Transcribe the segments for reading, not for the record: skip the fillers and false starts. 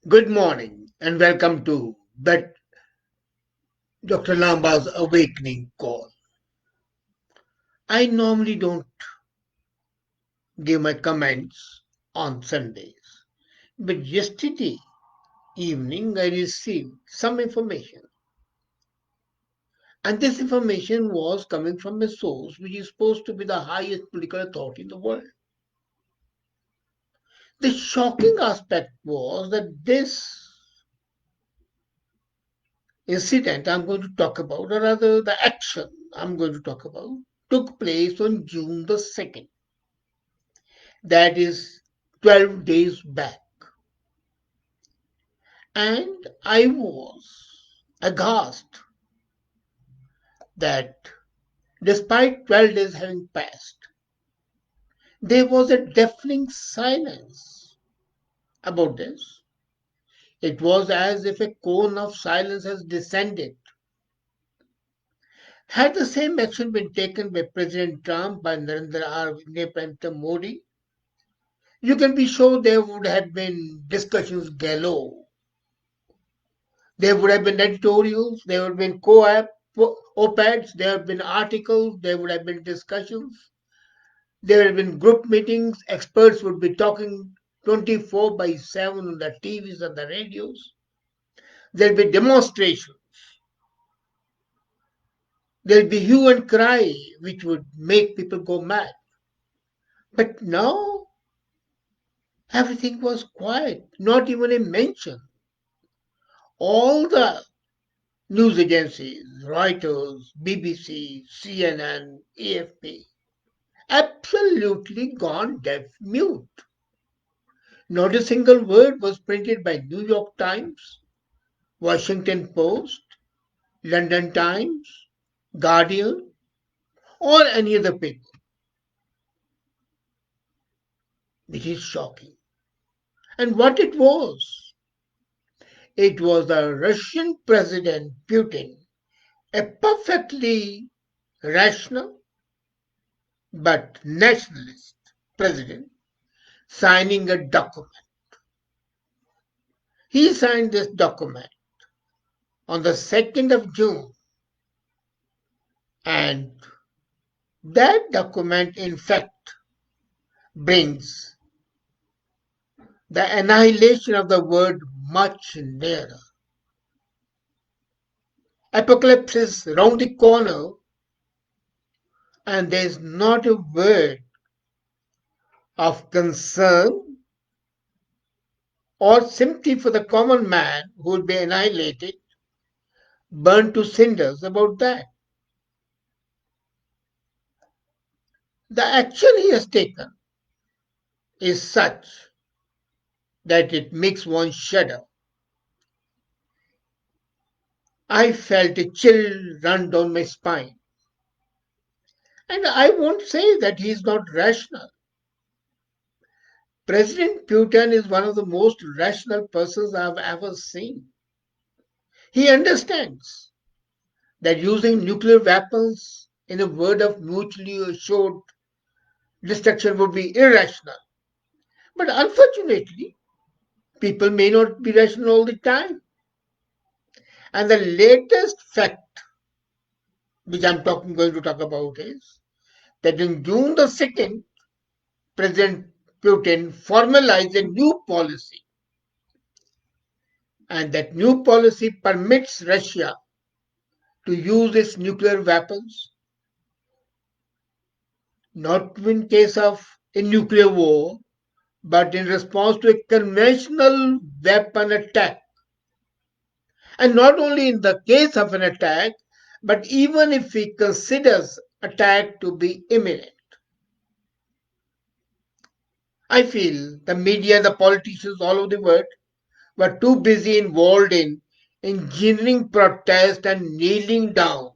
Good morning and welcome to Dr. Lamba's Awakening Call. I normally don't give my comments on Sundays, but yesterday evening I received some information, and this information was coming from a source which is supposed to be the highest political authority in the world. The shocking aspect was that this incident I'm going to talk about, or rather the action I'm going to talk about, took place on June the 2nd. That is 12 days back. And I was aghast that despite 12 days having passed, there was a deafening silence about this. It was as if a cone of silence has descended. Had the same action been taken by President Trump, by Narendra Modi, you can be sure there would have been discussions galore. There would have been editorials, there would have been op-eds, there have been articles, there would have been discussions, there would have been group meetings, experts would be talking 24 by 7 on the TVs and the radios. There'll be demonstrations. There'll be hue and cry, which would make people go mad. But now, everything was quiet, not even a mention. All the news agencies, Reuters, BBC, CNN, AFP, absolutely gone deaf mute. Not a single word was printed by New York Times, Washington Post, London Times, Guardian, or any other paper, which is shocking. And what it was the Russian President Putin, a perfectly rational but nationalist president, signing a document. He signed this document on the 2nd of June, and that document, in fact, brings the annihilation of the word much nearer. Apocalypse is round the corner, and there is not a word of concern or sympathy for the common man who will be annihilated, burned to cinders about that. The action he has taken is such that it makes one shudder. I felt a chill run down my spine. And I won't say that he is not rational. President Putin is one of the most rational persons I have ever seen. He understands that using nuclear weapons in a word of mutually assured destruction would be irrational. But unfortunately, people may not be rational all the time. And the latest fact which going to talk about is that on June the 2nd, President Putin formalized a new policy, and that new policy permits Russia to use its nuclear weapons not in case of a nuclear war, but in response to a conventional weapon attack. And not only in the case of an attack, but even if he considers attack to be imminent. I feel the media, the politicians all over the world were too busy involved in engineering protest and kneeling down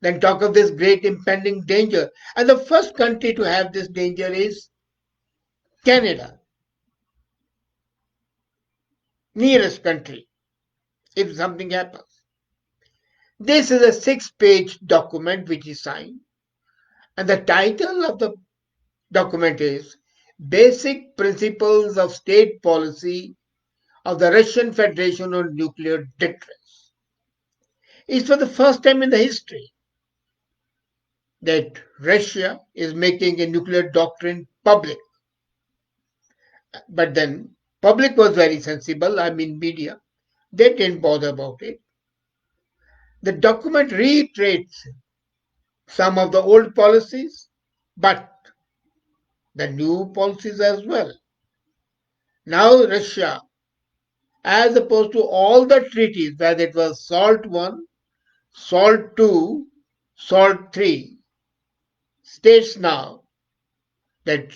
than talk of this great impending danger. And the first country to have this danger is Canada, nearest country, if something happens. This is a 6-page document which is signed, and the title of the document is Basic Principles of State Policy of the Russian Federation on nuclear deterrence. It's for the first time in the history that Russia is making a nuclear doctrine public. But then public was very sensible, I mean media. They didn't bother about it. The document reiterates some of the old policies, but the new policies as well. Now Russia, as opposed to all the treaties, whether it was SALT 1, SALT 2, SALT 3, states now that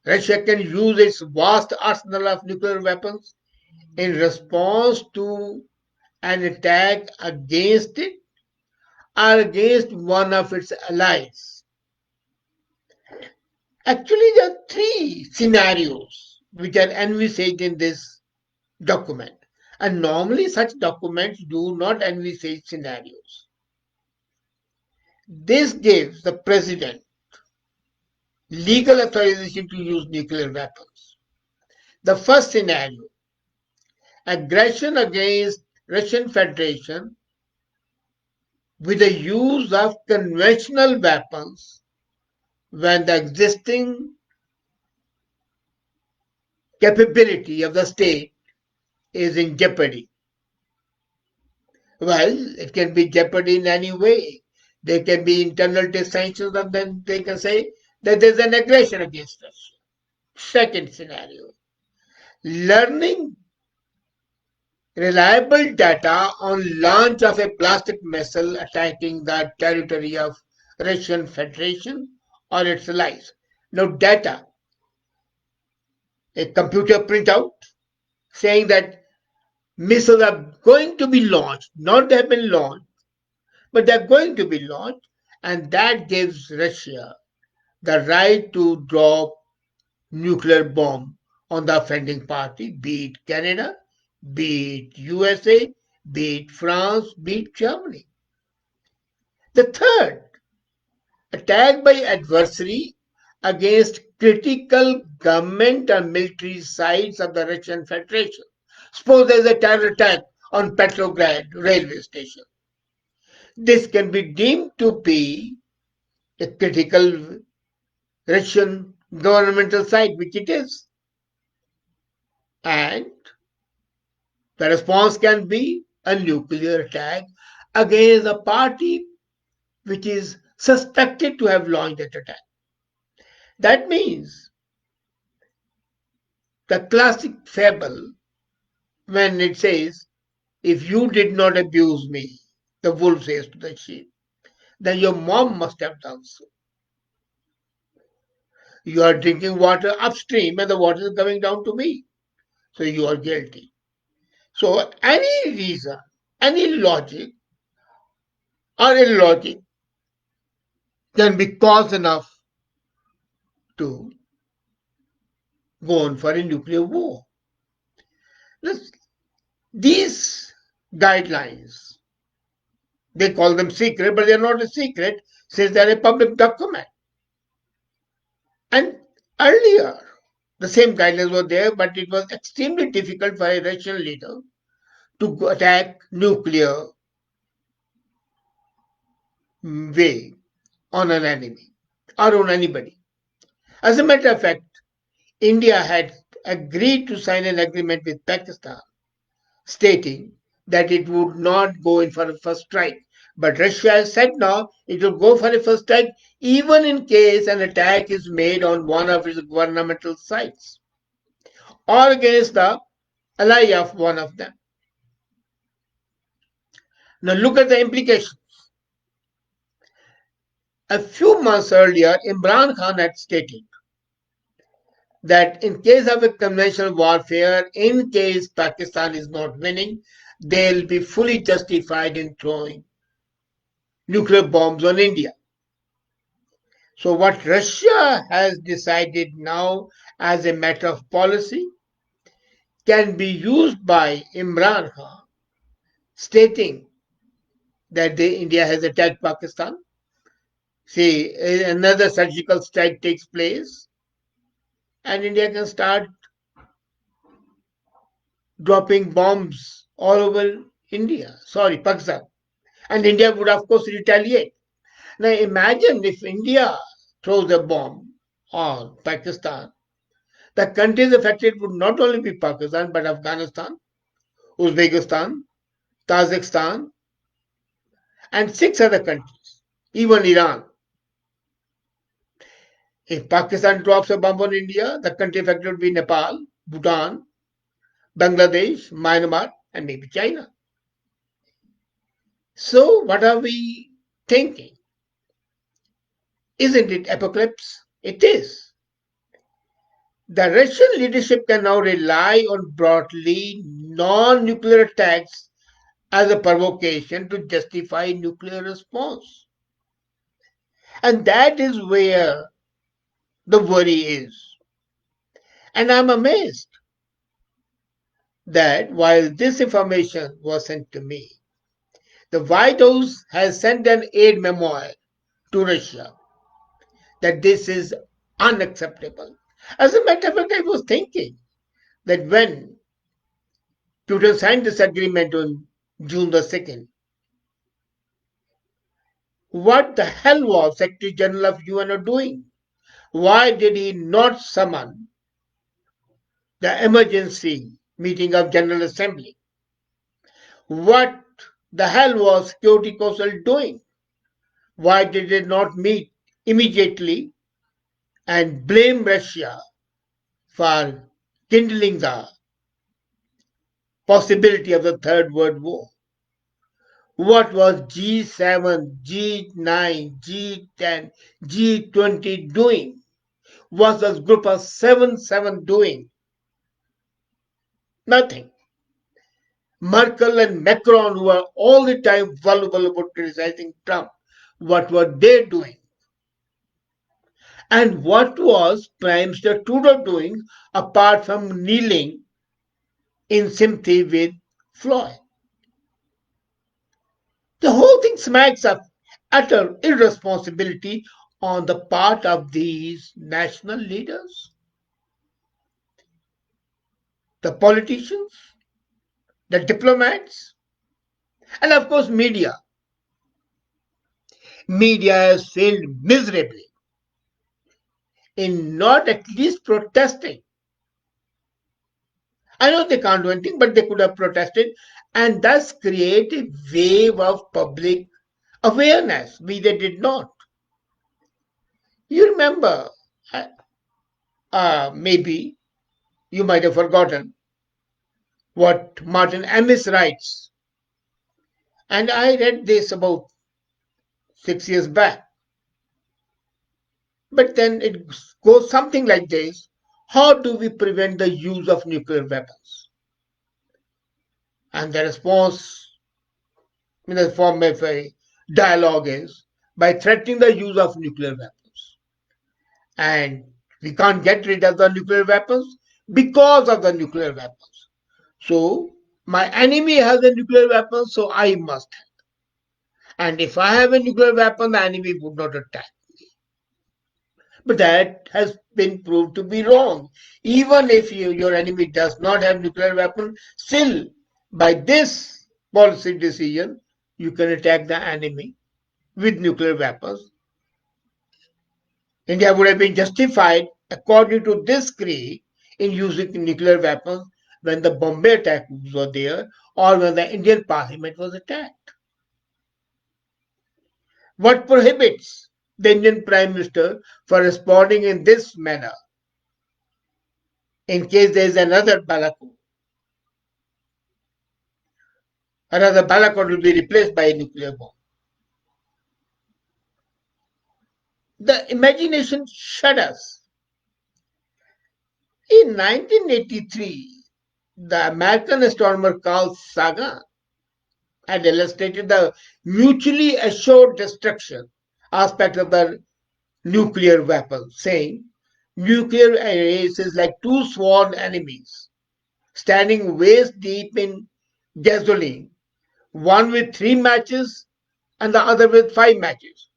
Russia can use its vast arsenal of nuclear weapons in response to an attack against it or against one of its allies. Actually, there are three scenarios which are envisaged in this document. And normally, such documents do not envisage scenarios. This gives the president legal authorization to use nuclear weapons. The first scenario, aggression against Russian Federation with the use of conventional weapons when the existing capability of the state is in jeopardy. Well, it can be jeopardy in any way. There can be internal sanctions, and then they can say that there's an aggression against us. Second scenario, learning reliable data on launch of a plastic missile attacking the territory of Russian Federation or its allies. Now, data, a computer printout saying that missiles are going to be launched, not they have been launched, but they're going to be launched, and that gives Russia the right to drop nuclear bomb on the offending party, be it Canada, be it USA, be it France, be it Germany. The third, attack by adversary against critical government and military sites of the Russian Federation. Suppose there is a terror attack on Petrograd railway station. This can be deemed to be a critical Russian governmental site, which it is. And the response can be a nuclear attack against a party which is suspected to have launched that attack. That means the classic fable when it says, if you did not abuse me, the wolf says to the sheep, then your mom must have done so. You are drinking water upstream and the water is coming down to me. So you are guilty. So any reason, any logic or illogic can be cause enough to go on for a nuclear war. These guidelines, they call them secret, but they're not a secret since they're a public document. And earlier, the same guidelines were there, but it was extremely difficult for a Russian leader to attack nuclear way on an enemy or on anybody. As a matter of fact, India had agreed to sign an agreement with Pakistan stating that it would not go in for a first strike. But Russia has said now it will go for a first strike even in case an attack is made on one of its governmental sites or against the ally of one of them. Now look at the implications. A few months earlier, Imran Khan had stated that in case of a conventional warfare, in case Pakistan is not winning, they'll be fully justified in throwing nuclear bombs on India. So what Russia has decided now as a matter of policy can be used by Imran Khan, stating that India has attacked Pakistan. See, another surgical strike takes place, and India can start dropping bombs all over India, sorry, Pakistan. And India would, of course, retaliate. Now imagine if India throws a bomb on Pakistan, the countries affected would not only be Pakistan but Afghanistan, Uzbekistan, Tajikistan, and six other countries, even Iran. If Pakistan drops a bomb on India, the country affected would be Nepal, Bhutan, Bangladesh, Myanmar, and maybe China. So, what are we thinking? Isn't it apocalypse? It is. The Russian leadership can now rely on broadly non nuclear attacks as a provocation to justify nuclear response. And that is where the worry is. And I'm amazed that while this information was sent to me, the White House has sent an aid memo to Russia that this is unacceptable. As a matter of fact, I was thinking that when Putin signed this agreement on June the 2nd, what the hell was Secretary General of UN doing? Why did he not summon the emergency meeting of General Assembly? What the hell was Security Council doing? Why did they not meet immediately and blame Russia for kindling the possibility of the Third World War? What was G7, G9, G10, G20 doing? Was this group of 7 doing? Nothing. Merkel and Macron, who are all the time voluble about criticizing Trump, what were they doing? And what was Prime Minister Trudeau doing apart from kneeling in sympathy with Floyd? The whole thing smacks of utter irresponsibility on the part of these national leaders, the politicians, the diplomats, and of course media. Media has failed miserably in not at least protesting. I know they can't do anything, but they could have protested and thus create a wave of public awareness, which they did not. You remember, maybe you might have forgotten what Martin Amis writes. And I read this about 6 years back. But then it goes something like this. How do we prevent the use of nuclear weapons? And the response in the form of a dialogue is by threatening the use of nuclear weapons. And we can't get rid of the nuclear weapons because of the nuclear weapons. So my enemy has a nuclear weapon, so I must have. And if I have a nuclear weapon, the enemy would not attack. But that has been proved to be wrong. Even if your enemy does not have nuclear weapon, still by this policy decision, you can attack the enemy with nuclear weapons. India would have been justified, according to this creed, in using nuclear weapons when the Bombay attacks were there or when the Indian parliament was attacked. What prohibits the Indian Prime Minister for responding in this manner in case there is another Balakot? Another Balakot will be replaced by a nuclear bomb. The imagination shudders. In 1983, the American astronomer Carl Sagan had illustrated the mutually assured destruction aspect of the nuclear weapon, saying nuclear arrays is like two sworn enemies standing waist deep in gasoline, one with 3 matches and the other with 5 matches,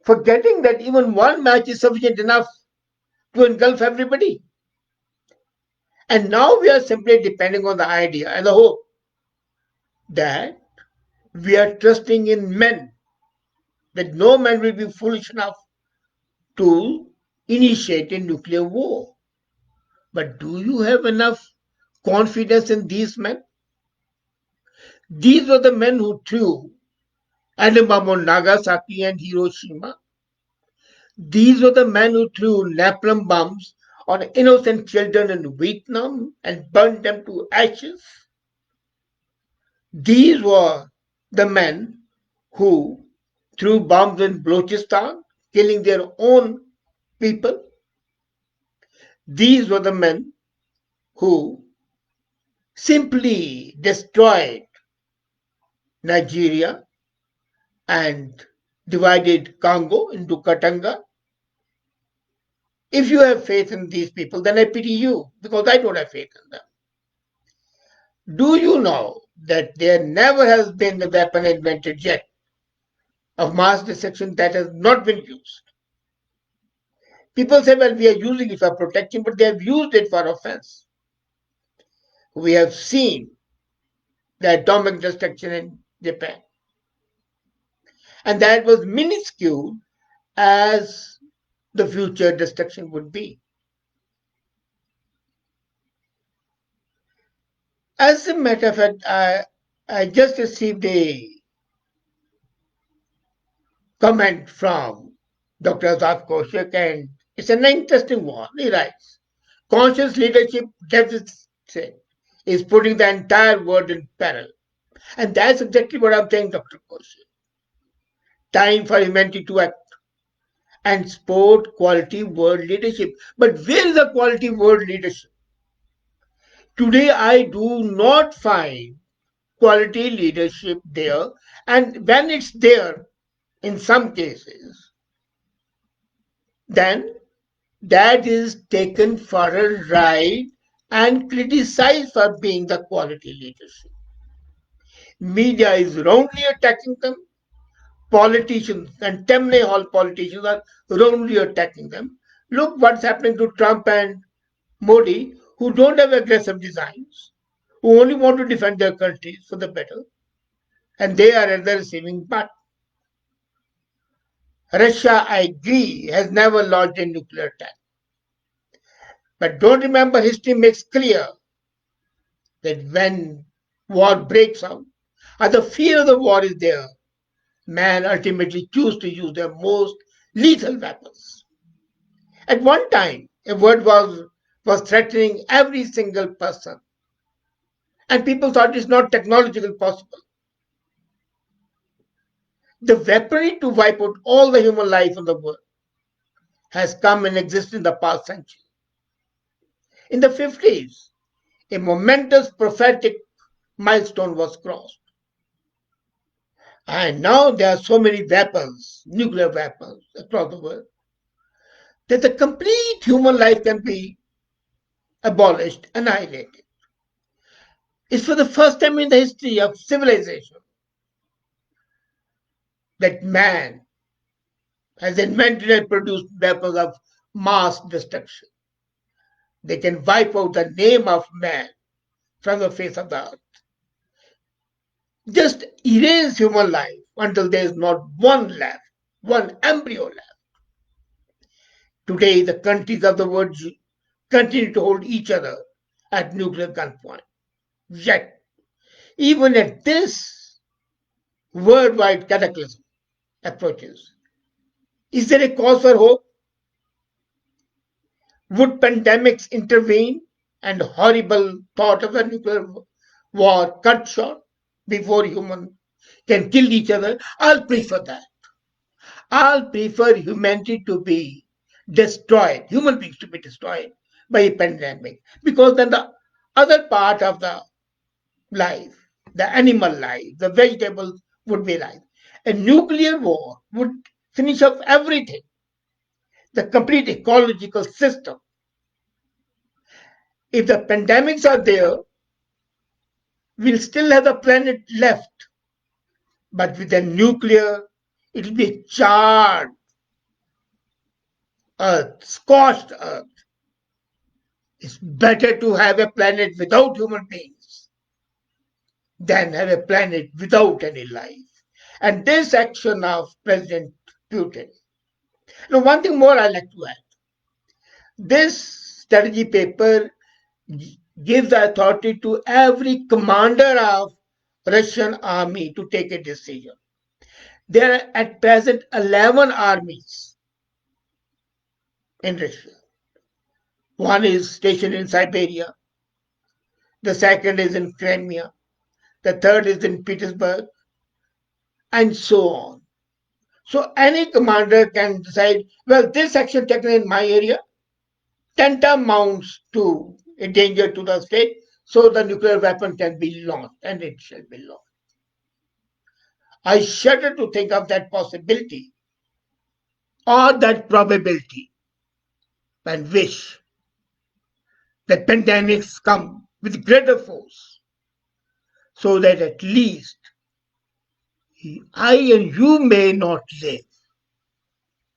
forgetting that even one match is sufficient enough to engulf everybody. And now we are simply depending on the idea and the hope that we are trusting in men, that no man will be foolish enough to initiate a nuclear war. But do you have enough confidence in these men? These were the men who threw atom bomb on Nagasaki and Hiroshima. These were the men who threw napalm bombs on innocent children in Vietnam and burned them to ashes. These were the men who threw bombs in Balochistan, killing their own people. These were the men who simply destroyed Nigeria and divided Congo into Katanga. If you have faith in these people, then I pity you because I don't have faith in them. Do you know that there never has been a weapon invented yet of mass destruction that has not been used? People say, well, we are using it for protection, but they have used it for offense. We have seen the atomic destruction in Japan, and that was minuscule as the future destruction would be. As a matter of fact, I just received a comment from Dr. Azad Koshik, and it's an interesting one. He writes, conscious leadership deficit is putting the entire world in peril. And that's exactly what I'm saying, Dr. Koshik. Time for humanity to act and support quality world leadership. But where is the quality world leadership? Today, I do not find quality leadership there. And when it's there, in some cases, then that is taken for a ride and criticized for being the quality leadership. Media is wrongly attacking them. Politicians and Temne Hall politicians are wrongly attacking them. Look what's happening to Trump and Modi, who don't have aggressive designs, who only want to defend their countries for the better, and they are at the receiving part. Russia, I agree, has never launched a nuclear attack. But don't remember, history makes clear that when war breaks out, and the fear of the war is there, man ultimately choose to use their most lethal weapons. At one time, a word was threatening every single person, and people thought it's not technologically possible. The weaponry to wipe out all the human life in the world has come and existed in the past century. In the 50s, a momentous prophetic milestone was crossed. And now there are so many weapons, nuclear weapons across the world, that the complete human life can be abolished, annihilated. It's for the first time in the history of civilization that man has invented and produced weapons of mass destruction. They can wipe out the name of man from the face of the earth. Just erase human life until there is not one left, one embryo left. Today, the countries of the world continue to hold each other at nuclear gunpoint. Yet, even at this worldwide cataclysm approaches, is there a cause for hope? Would pandemics intervene and horrible thought of a nuclear war cut short before humans can kill each other? I'll prefer that. I'll prefer humanity to be destroyed, human beings to be destroyed by a pandemic, because then the other part of the life, the animal life, the vegetables would be alive. A nuclear war would finish off everything, the complete ecological system. If the pandemics are there, we'll still have the planet left. But with the nuclear, it will be a charred earth, scorched earth. It's better to have a planet without human beings than have a planet without any life. And this action of President Putin. Now, one thing more I like to add. This strategy paper gives authority to every commander of Russian army to take a decision. There are at present 11 armies in Russia. One is stationed in Siberia, the second is in Crimea, the third is in Petersburg, and so on. So any commander can decide, well, this action taken in my area tantamounts to a danger to the state, so the nuclear weapon can be launched, and it shall be launched. I shudder to think of that possibility or that probability and wish that pandemics come with greater force so that at least I and you may not live,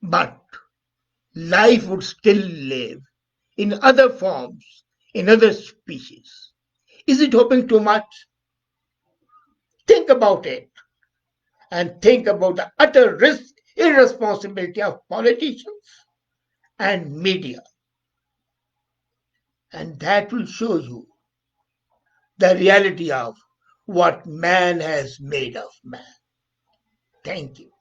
but life would still live in other forms, in other species. Is it hoping too much? Think about it and think about the utter irresponsibility of politicians and media. And that will show you the reality of what man has made of man. Thank you.